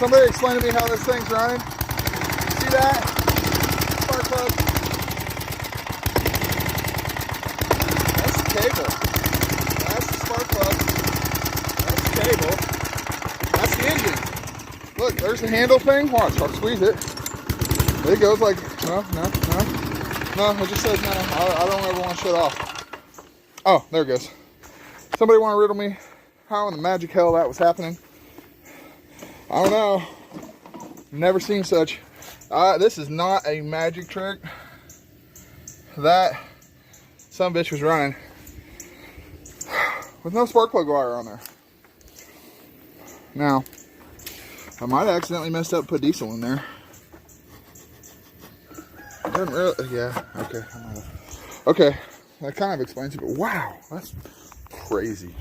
Somebody explain to me how this thing's running. See that? Spark plug. That's the cable. That's the spark plug. That's the cable. That's the engine. Look, there's the handle thing. Watch, I'll squeeze it. It goes like, no, it just says no. I don't ever want to shut off. Oh, there it goes. Somebody want to riddle me how in the magic hell that was happening? I don't know. Never seen such. This is not a magic trick. That some bitch was running with no spark plug wire on there. Now, I might have accidentally messed up and put diesel in there. Doesn't really, yeah, okay. Okay, that kind of explains it, but wow, that's crazy.